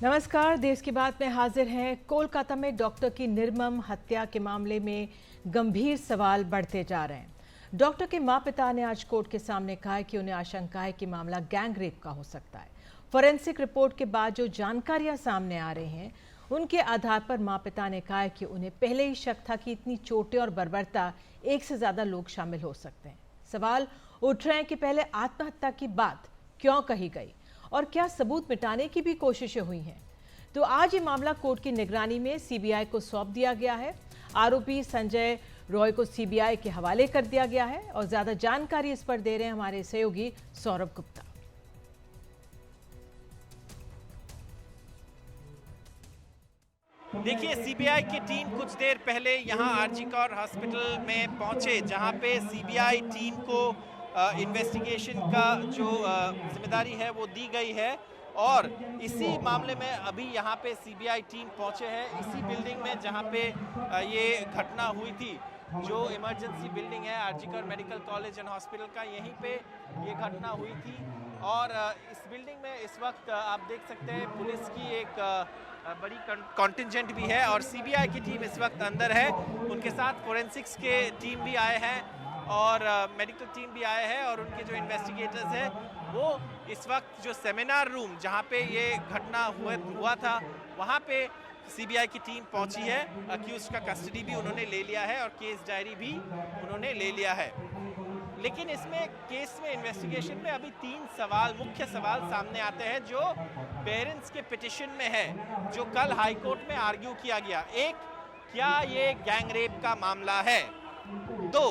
नमस्कार। देश की बात में हाजिर हैं। कोलकाता में डॉक्टर की निर्मम हत्या के मामले में गंभीर सवाल बढ़ते जा रहे हैं। डॉक्टर के मां पिता ने आज कोर्ट के सामने कहा है कि उन्हें आशंका है कि मामला गैंग रेप का हो सकता है। फोरेंसिक रिपोर्ट के बाद जो जानकारियां सामने आ रही हैं उनके आधार पर मां पिता ने कहा है कि उन्हें पहले ही शक था कि इतनी चोटें और बर्बरता एक से ज्यादा लोग शामिल हो सकते हैं। सवाल उठ रहे हैं कि पहले आत्महत्या की बात क्यों कही गई और क्या सबूत मिटाने की भी कोशिशें हुई हैं। तो आज ये मामला कोर्ट की निगरानी में सीबीआई को सौंप दिया गया है। आरोपी संजय रॉय को सीबीआई के हवाले कर दिया गया है और ज्यादा जानकारी इस पर दे रहे हैं हमारे सहयोगी सौरभ गुप्ता। देखिए, सीबीआई की टीम कुछ देर पहले यहां आरजी कौर हॉस्पिटल में पहुंचे, जहां पे सीबीआई टीम को इन्वेस्टिगेशन का जो जिम्मेदारी है वो दी गई है। और इसी मामले में अभी यहां पे सीबीआई टीम पहुंचे हैं, इसी बिल्डिंग में जहां पे ये घटना हुई थी। जो इमरजेंसी बिल्डिंग है R G Kar medical college and hospital का, यहीं पे ये घटना हुई थी। और इस बिल्डिंग में इस वक्त आप देख सकते हैं पुलिस की एक बड़ी कॉन्टिंजेंट भी है और सीबीआई की टीम इस वक्त अंदर है। उनके साथ फोरेंसिक्स के टीम भी आए हैं और मेडिकल टीम भी आए हैं, और उनके जो इन्वेस्टिगेटर्स हैं वो इस वक्त जो सेमिनार रूम जहां पे ये घटना हुआ था वहां पे सीबीआई की टीम पहुंची है। अक्यूज का कस्टडी भी उन्होंने ले लिया है और केस डायरी भी उन्होंने ले लिया है। लेकिन इसमें केस में इन्वेस्टिगेशन में अभी तीन सवाल, मुख्य सवाल सामने आते हैं जो पेरेंट्स के पिटिशन में है, जो कल हाई कोर्ट में आर्ग्यू किया गया। एक, क्या ये गैंग रेप का मामला है? दो,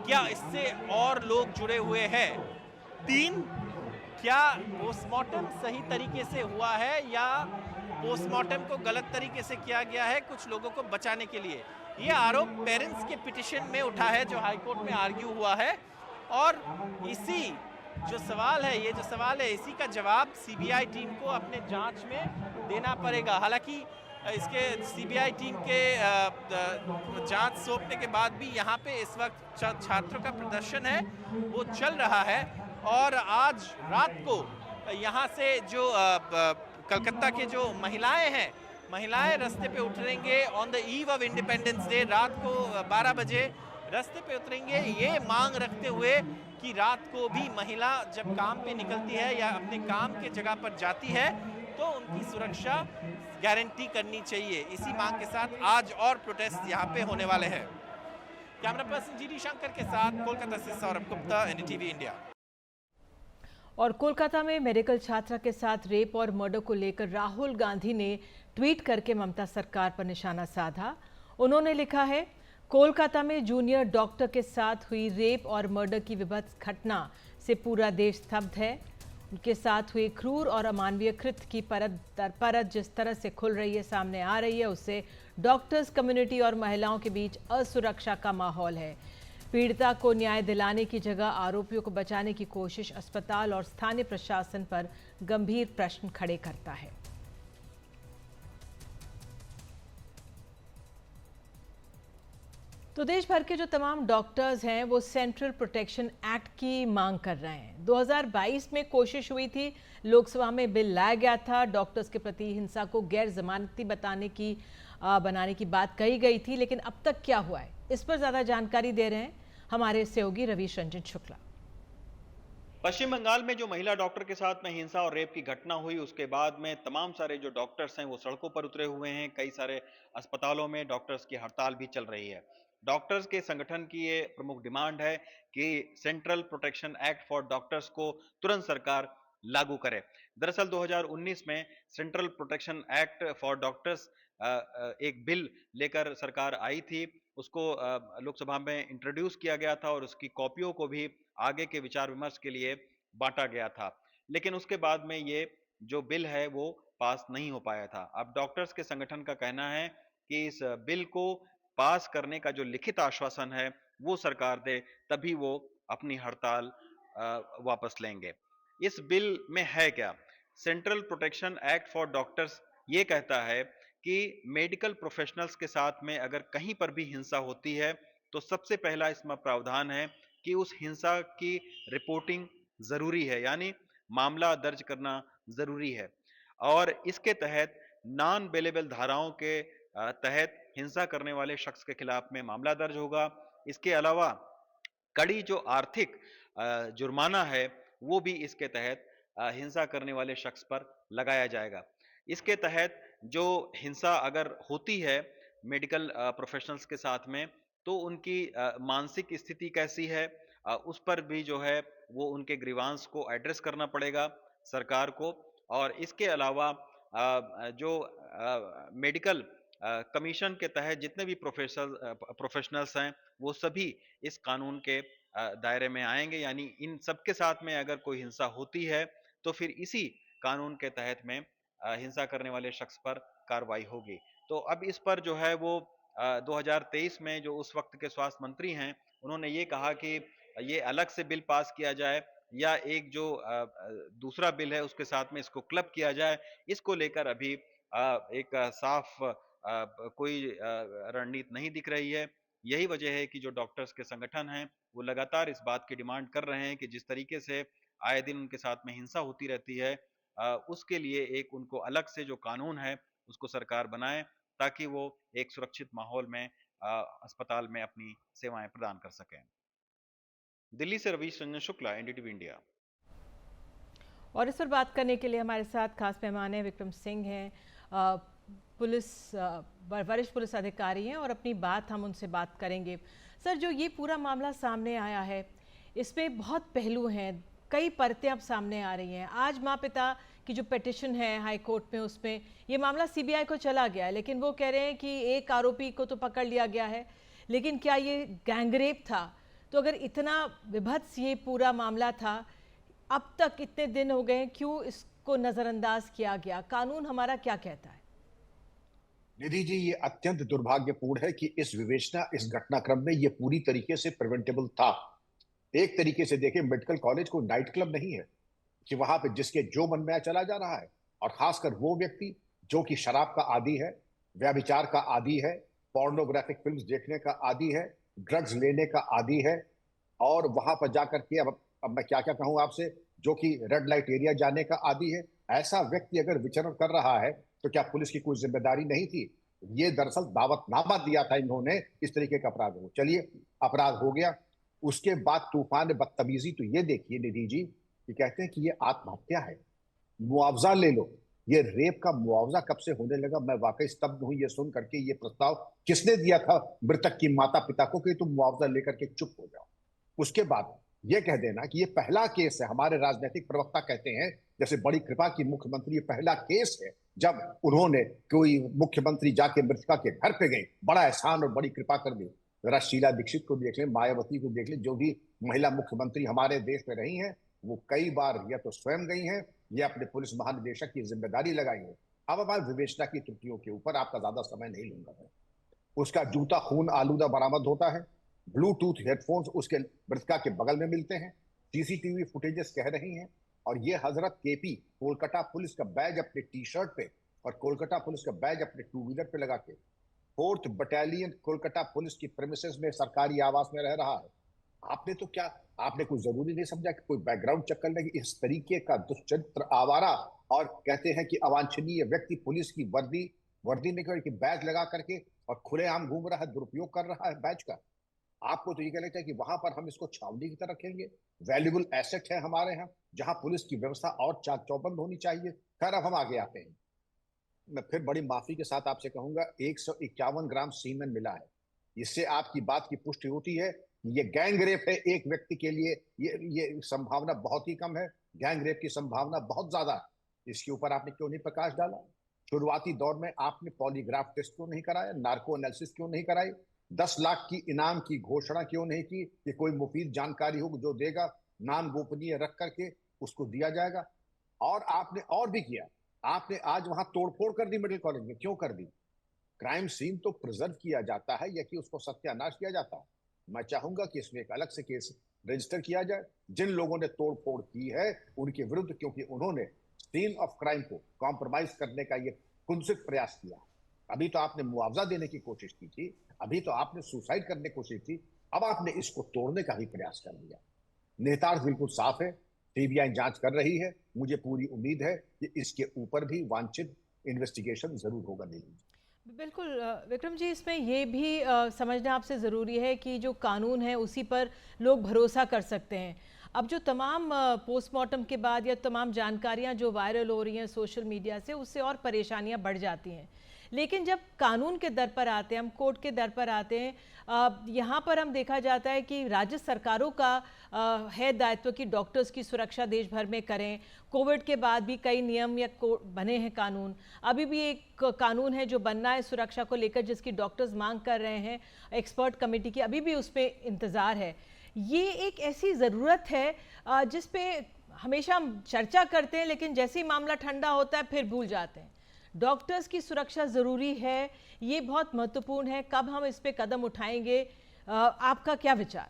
क्या इससे और लोग जुड़े हुए हैं? तीन, क्या पोस्टमार्टम सही तरीके से हुआ है या पोस्टमार्टम को गलत तरीके से किया गया है कुछ लोगों को बचाने के लिए? ये आरोप पेरेंट्स के पिटिशन में उठा है जो हाई कोर्ट में आर्ग्यू हुआ है। और इसी जो सवाल है, ये जो सवाल है, इसी का जवाब सीबीआई टीम को अपने जांच में देना पड़ेगा। हालांकि इसके सीबीआई टीम के जांच सौंपने के बाद भी यहाँ पे इस वक्त छात्रों का प्रदर्शन है वो चल रहा है। और आज रात को यहाँ से जो कलकत्ता के जो महिलाएं हैं, महिलाएं रास्ते पे उतरेंगे on the eve of independence day. रात को 12 बजे रास्ते पे उतरेंगे, ये मांग रखते हुए कि रात को भी महिला जब काम पे निकलती है या अपने काम के जगह पर जाती है तो उनकी सुरक्षा गारंटी करनी चाहिए। इसी मांग के साथ आज और प्रोटेस्ट यहाँ पे होने वाले हैं। कैमरा पर्सन जीडी शंकर के साथ कोलकाता से सौरभ गुप्ता, एनडीटीवी इंडिया। और कोलकाता में मेडिकल छात्रा के साथ रेप और मर्डर को लेकर राहुल गांधी ने ट्वीट करके ममता सरकार पर निशाना साधा। उन्होंने लिखा है, कोलकाता में जूनियर डॉक्टर के साथ हुई रेप और मर्डर की विभत्स घटना से पूरा देश स्तब्ध है। उनके साथ हुई क्रूर और अमानवीय कृत्य की परत दर परत जिस तरह से खुल रही है, सामने आ रही है, उससे डॉक्टर्स कम्युनिटी और महिलाओं के बीच असुरक्षा का माहौल है। पीड़िता को न्याय दिलाने की जगह आरोपियों को बचाने की कोशिश अस्पताल और स्थानीय प्रशासन पर गंभीर प्रश्न खड़े करता है। तो देश भर के जो तमाम डॉक्टर्स हैं वो सेंट्रल प्रोटेक्शन एक्ट की मांग कर रहे हैं। 2022 में कोशिश हुई थी, लोकसभा में बिल लाया गया था, डॉक्टर्स के प्रति हिंसा को गैर जमानती बनाने की बात कही गई थी, लेकिन अब तक क्या हुआ है, इस पर ज्यादा जानकारी दे रहे हैं हमारे सहयोगी रवीश रंजन शुक्ला। पश्चिम बंगाल में जो महिला डॉक्टर के साथ में हिंसा और रेप की घटना हुई, उसके बाद में तमाम सारे जो डॉक्टर्स हैं वो सड़कों पर उतरे हुए हैं। कई सारे अस्पतालों में डॉक्टर्स की हड़ताल भी चल रही है। डॉक्टर्स के संगठन की ये प्रमुख डिमांड है कि central protection act for doctors को तुरंत सरकार लागू करे। दरअसल 2019 में central protection act for doctors एक बिल लेकर सरकार आई थी। उसको लोकसभा में इंट्रोड्यूस किया गया था और उसकी कॉपियों को भी आगे के विचार विमर्श के लिए बांटा गया था। लेकिन उसके बाद में ये जो बिल है वो पास नहीं हो पाया था। अब डॉक्टर्स के संगठन का कहना है कि इस बिल को पास करने का जो लिखित आश्वासन है वो सरकार दे, तभी वो अपनी हड़ताल वापस लेंगे। इस बिल में है क्या? Central protection act for doctors ये कहता है कि मेडिकल प्रोफेशनल्स के साथ में अगर कहीं पर भी हिंसा होती है तो सबसे पहला इसमें प्रावधान है कि उस हिंसा की रिपोर्टिंग जरूरी है, यानी मामला दर्ज करना जरूरी है। और इसके तहत नॉन बेलेबल धाराओं के तहत हिंसा करने वाले शख्स के खिलाफ में मामला दर्ज होगा। इसके अलावा कड़ी जो आर्थिक जुर्माना है, वो भी इसके तहत हिंसा करने वाले शख्स पर लगाया जाएगा। इसके तहत जो हिंसा अगर होती है मेडिकल प्रोफेशनल्स के साथ में, तो उनकी मानसिक स्थिति कैसी है, उस पर भी जो है वो उनके ग्रीवांस को एड्रेस करना पड़ेगा सरकार को। और इसके अलावा जो मेडिकल कमीशन के तहत जितने भी प्रोफेशनल्स हैं, वो सभी इस कानून के दायरे में आएंगे। यानी इन सबके साथ में अगर कोई हिंसा होती है, तो फिर इसी कानून के तहत में हिंसा करने वाले शख्स पर कार्रवाई होगी। तो अब इस पर जो है वो 2023 में जो उस वक्त के स्वास्थ्य मंत्री हैं, उन्होंने ये कहा कि ये अलग से बिल पास किया जाए या एक जो दूसरा बिल है उसके साथ में इसको क्लब किया जाए। इसको लेकर अभी एक साफ कोई रणनीति नहीं दिख रही है। यही वजह है कि जो डॉक्टर्स के संगठन हैं, वो लगातार इस बात की डिमांड कर रहे हैं कि जिस तरीके से आए दिन उनके साथ में हिंसा होती रहती है, उसके लिए एक उनको अलग से जो कानून है, उसको सरकार बनाए, ताकि वो एक सुरक्षित माहौल में अस्पताल में अपनी सेवाएं प्रदान कर सकें। दिल्ली से रवीश रंजन शुक्ला, एनडीटीवी इंडिया। और इस पर बात करने के लिए हमारे साथ खास मेहमान हैं, विक्रम सिंह हैं, पुलिस वरिष्ठ पुलिस अधिकारी हैं और अपनी बात हम उनसे बात करेंगे। सर, जो ये पूरा मामला सामने आया है, इसमें बहुत पहलू हैं, कई परतें अब सामने आ रही हैं। आज माँ पिता की जो पिटिशन है हाई कोर्ट में, उसमें ये मामला सीबीआई को चला गया है, लेकिन वो कह रहे हैं कि एक आरोपी को तो पकड़ लिया गया है, लेकिन क्या ये गैंगरेप था? तो अगर इतना विभत्स ये पूरा मामला था, अब तक इतने दिन हो गए, क्यों इसको नजरअंदाज किया गया? कानून हमारा क्या कहता है? निधि जी, ये अत्यंत दुर्भाग्यपूर्ण है कि इस विवेचना, इस घटनाक्रम में ये पूरी तरीके से प्रिवेंटेबल था। एक तरीके से देखें, मेडिकल कॉलेज को नाइट क्लब नहीं है कि वहां पे जिसके जो मन में आए चला जा रहा है। और खासकर वो व्यक्ति जो कि शराब का आदी है, व्यभिचार का आदी है, पोर्नोग्राफिक फिल्म्स देखने का आदी है, ड्रग्स लेने का आदी है, और वहां पर जाकर के अब मैं क्या क्या कहूं आपसे, जो कि रेड लाइट एरिया जाने का आदी है। ऐसा व्यक्ति अगर विचरण कर रहा है, तो क्या पुलिस की कोई जिम्मेदारी नहीं थी? ये दरअसल दावतनामा दिया था इन्होंने इस तरीके का अपराध हो। चलिए, अपराध हो गया। उसके बाद तूफान बदतमीजी तो ये देखिए निधि जी, कि कहते हैं कि ये आत्महत्या है, मुआवजा ले लो। ये रेप का मुआवजा कब से होने लगा? मैं वाकई स्तब्ध हूं ये सुन करके। ये प्रस्ताव किसने दिया था मृतक की माता पिता को कि तुम मुआवजा लेकर के चुप हो जाओ? उसके बाद ये कह देना कि ये पहला केस है। हमारे राजनीतिक प्रवक्ता कहते हैं जैसे बड़ी कृपा की मुख्यमंत्री, ये पहला केस है जब उन्होंने, कोई मुख्यमंत्री जाके मृतका के घर पे गई, बड़ा एहसान और बड़ी कृपा कर दी। जरा शीला दीक्षित को देख लें, मायावती को देख लें, जो भी महिला मुख्यमंत्री हमारे देश में रही हैं, वो कई बार या तो स्वयं गई हैं या अपने पुलिस महानिदेशक की जिम्मेदारी लगाई है। अब हमारे विवेचना की त्रुटियों के ऊपर आपका ज्यादा समय नहीं लूंगा मैं। उसका जूता खून आलूदा बरामद होता है, ब्लूटूथ हेडफोन्स उसके मृतका के बगल में मिलते हैं, सीसीटीवी फुटेजेस कह रही हैं। और ये हजरत केपी कोलकाता पुलिस का बैज अपने टी शर्ट पे और कोलकाता पुलिस का बैज अपने टू व्हीलर पे लगा के 4th बटालियन कोलकाता पुलिस की प्रेमिसेस में, सरकारी आवास में रह रहा है। आपने तो क्या, आपने कोई जरूरी नहीं समझा कि कोई बैकग्राउंड चेक करने की? इस तरीके का दुष्चरित्र, आवारा, और कहते हैं कि अवांछनीय व्यक्ति पुलिस की वर्दी नहीं करके बैज लगा करके और खुलेआम घूम रहा है, दुरुपयोग कर रहा है बैज का। आपको तो ये कह लगता है कि वहां पर हम इसको छावनी की तरह रखेंगे? वैल्यूबल एसेट है हमारे यहाँ, जहां पुलिस की व्यवस्था और चाक चौबंद होनी चाहिए। खैर, अब हम आगे आते हैं। मैं फिर बड़ी माफी के साथ आपसे कहूंगा, 151 ग्राम सीमेन मिला है। इससे आपकी बात की पुष्टि होती है कि ये गैंग रेप है एक व्यक्ति के लिए। ये संभावना बहुत ही कम है, गैंग रेप की संभावना बहुत ज्यादा है। इसके ऊपर आपने क्यों नहीं प्रकाश डाला? शुरुआती दौर में आपने पॉलीग्राफ टेस्ट क्यों नहीं कराया? नार्को एनालिसिस क्यों नहीं कराई? 10 लाख की इनाम की घोषणा क्यों नहीं की कि कोई मुफीद जानकारी हो जो देगा, नाम गोपनीय रख करके उसको दिया जाएगा? और आपने और भी किया, आपने आज वहां तोड़फोड़ कर दी मेडिकल कॉलेज में। क्यों कर दी? क्राइम सीन तो प्रिजर्व किया जाता है या कि उसको सत्यानाश किया जाता है? मैं चाहूंगा कि इसमें एक अलग से केस रजिस्टर किया जाए। जिन लोगों ने तोड़फोड़ की है उनके विरुद्ध, क्योंकि उन्होंने सीन ऑफ क्राइम को कॉम्प्रोमाइज करने का ये कुंसित प्रयास किया। अभी तो आपने मुआवजा देने की कोशिश की थी, अभी तो आपने सुसाइड करने की कोशिश की, अब आपने इसको तोड़ने का भी प्रयास कर लिया। निहितार्थ बिल्कुल साफ है सीबीआई जांच कर रही है। मुझे पूरी उम्मीद है कि इसके ऊपर भी वांछित इन्वेस्टिगेशन जरूर होगा। नहीं, बिल्कुल विक्रम जी, इसमें ये भी समझना आपसे ज़रूरी है कि जो कानून है उसी पर लोग भरोसा कर सकते हैं। अब जो तमाम पोस्टमार्टम के बाद या तमाम जानकारियां जो वायरल हो रही हैं सोशल मीडिया से, उससे और परेशानियां बढ़ जाती हैं। लेकिन जब कानून के दर पर आते हैं, हम कोर्ट के दर पर आते हैं, यहाँ पर हम देखा जाता है कि राज्य सरकारों का है दायित्व कि डॉक्टर्स की सुरक्षा देश भर में करें। कोविड के बाद भी कई नियम या बने हैं कानून, अभी भी एक कानून है जो बनना है सुरक्षा को लेकर, जिसकी डॉक्टर्स मांग कर रहे हैं, एक्सपर्ट कमेटी की अभी भी उस पर इंतज़ार है। ये एक ऐसी ज़रूरत है जिस पे हमेशा हम चर्चा करते हैं, लेकिन जैसे ही मामला ठंडा होता है फिर भूल जाते हैं। डॉक्टर्स की सुरक्षा ज़रूरी है, ये बहुत महत्वपूर्ण है। कब हम इस पे कदम उठाएंगे, आपका क्या विचार?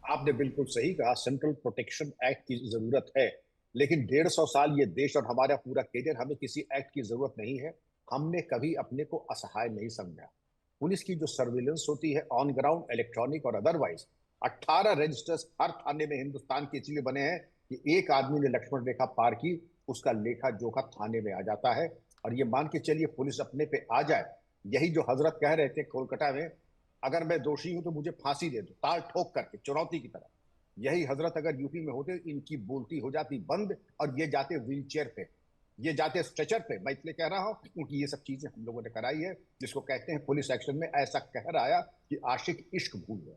आपने बिल्कुल सही कहा, सेंट्रल प्रोटेक्शन एक्ट की जरूरत है। लेकिन 150 साल ये देश और हमारा पूरा कैरियर, हमें किसी एक्ट की जरूरत नहीं है। हमने कभी अपने को असहाय नहीं समझा। पुलिस की जो सर्विलेंस होती है ऑन ग्राउंड, इलेक्ट्रॉनिक और अदरवाइज, 18 रजिस्टर्स हर थाने में हिंदुस्तान के इसलिए बने हैं कि एक आदमी ने लक्ष्मण रेखा पार की, उसका लेखा जोखा थाने में आ जाता है। और ये मान के चलिए पुलिस अपने पे आ जाए, यही जो हजरत कह रहे थे कोलकाता में, अगर मैं दोषी हूं तो मुझे फांसी दे दो, ताल ठोक करके चुनौती की तरह। यही हजरत अगर यूपी में होते, इनकी बोलती हो जाती बंद और ये जाते व्हील चेयर पे, ये जाते स्ट्रेचर पे। मैं इसलिए कह रहा हूं क्योंकि ये सब चीजें हम लोगों ने कराई है, जिसको कहते हैं पुलिस एक्शन में ऐसा कहर आया कि आशिक इश्क भूल गए।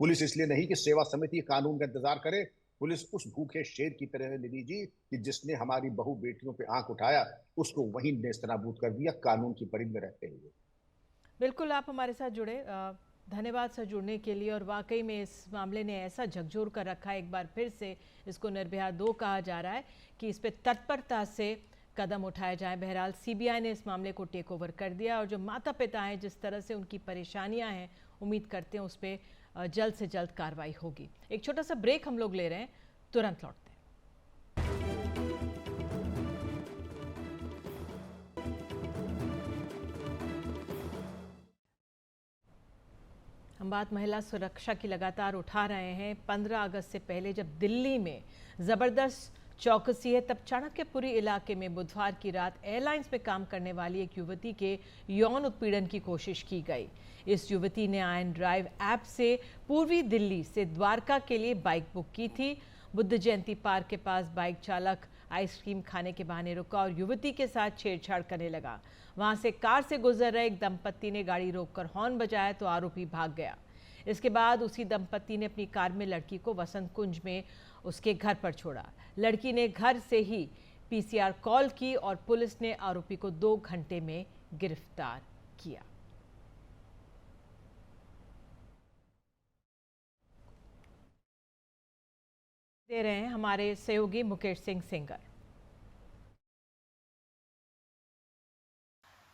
पुलिस इसलिए नहीं कि सेवा समिति कानून का इंतजार करे, पुलिस उस भूखे शेर की तरह है निधि जी, कि जिसने हमारी बहू बेटियों पे आंख उठाया उसको वहीं नेस्तनाबूद कर दिया कानून की परिध में रहते हुए। बिल्कुल, आप हमारे साथ जुड़े, धन्यवाद सर जुड़ने के लिए। और वाकई में इस मामले ने ऐसा झकझोर कर रखा है, एक बार फिर से इसको निर्भया 2 कहा जा रहा है कि इस पे तत्परता से कदम उठाए जाए। बहरहाल सीबीआई ने इस मामले को टेक ओवर कर दिया और जो माता पिता हैं, जिस तरह से उनकी परेशानियां हैं, उम्मीद करते हैं उस पर जल्द से जल्द कार्रवाई होगी। एक छोटा सा ब्रेक हम लोग ले रहे हैं, तुरंत लौटते हैं। हम बात महिला सुरक्षा की लगातार उठा रहे हैं। 15 अगस्त से पहले जब दिल्ली में ज़बरदस्त चौकसी है, तब चाणक्यपुरी इलाके में बुधवार की रात एयरलाइंस में काम करने वाली एक युवती के यौन उत्पीड़न की कोशिश की गई। इस युवती ने आयन ड्राइव ऐप से पूर्वी दिल्ली से द्वारका के लिए बाइक बुक की थी। बुद्ध जयंती पार्क के पास बाइक चालक आइसक्रीम खाने के बहाने रुका और युवती के साथ छेड़छाड़ करने लगा। वहां से कार से गुजर रहे एक दंपत्ति ने गाड़ी रोककर हॉर्न बजाया तो आरोपी भाग गया। इसके बाद उसी दंपत्ति ने अपनी कार में लड़की को वसंत कुंज में उसके घर पर छोड़ा। लड़की ने घर से ही पीसीआर कॉल की और पुलिस ने आरोपी को 2 घंटे में गिरफ्तार किया। दे रहे हैं हमारे सहयोगी मुकेश सिंह सेंगर।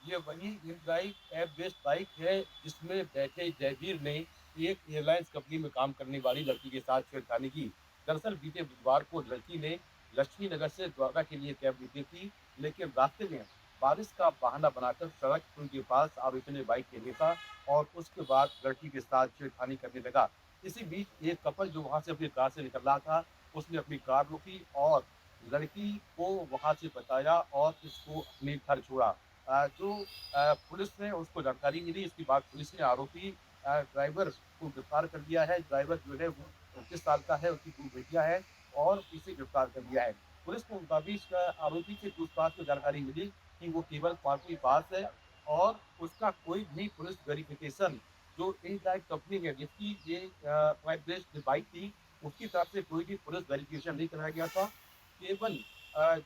ये वही ड्राइव ऐप बेस्ड बाइक है जिसमें बैठे जयवीर ने एक एयरलाइंस कंपनी में काम करने वाली लड़की के साथ छेड़खानी की। दरअसल बीते बुधवार को लड़की ने लक्ष्मी नगर से द्वारका के लिए कैब बुक की थी, लेकिन रास्ते में बारिश का बहाना बनाकर सड़क उनके पास आरोपी ने बाइक ले लिया था और उसके बाद लड़की के साथ छेड़खानी करने लगा। इसी बीच एक कपल जो वहां से अपनी कार से निकल रहा था, उसने अपनी कार रोकी और लड़की को वहां से बचाया और इसको अपने घर छोड़ा। पुलिस ने उसको जानकारी मिली, इसके बाद पुलिस ने आरोपी ड्राइवर को गिरफ्तार कर लिया है। ड्राइवर जो है वो 29 साल का है, उसकी 2 बेटियां हैं और इसे गिरफ्तार कर लिया है। पुलिस को मुताबिक आरोपी से पूछताछ में जानकारी मिली कि वो केवल पार्टी पास है और उसका कोई भी पुलिस वेरिफिकेशन जो इनडायरेक्ट कंपनी है जिसकी ये बाइक थी, उसकी तरफ से कोई भी पुलिस वेरिफिकेशन नहीं कराया गया था। केवल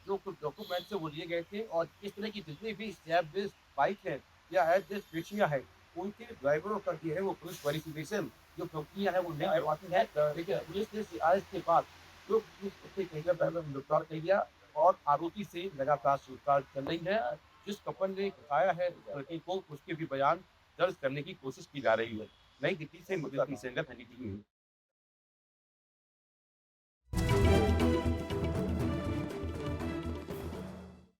जो कुछ डॉक्यूमेंट्स है वो लिए गए थे और इस तरह की जितनी भी ऐप बेस्ड बाइक है या ऐप बेस्ड रिक्शा है, उनके ड्राइवरों का जो है वो पुलिस वेरिफिकेशन जो कंपनियां हैं वो नहीं करवाती है। लेकिन पुलिस ने शिकायत के बाद जो ड्राइवर गिरफ्तार कर लिया और आरोपी से लगातार पूछताछ चल रही है। जिस कपल ने बताया है लड़के को, उसके भी बयान दर्ज करने की कोशिश की जा रही है। नई दिल्ली से मुकेश सिंह सेंगर।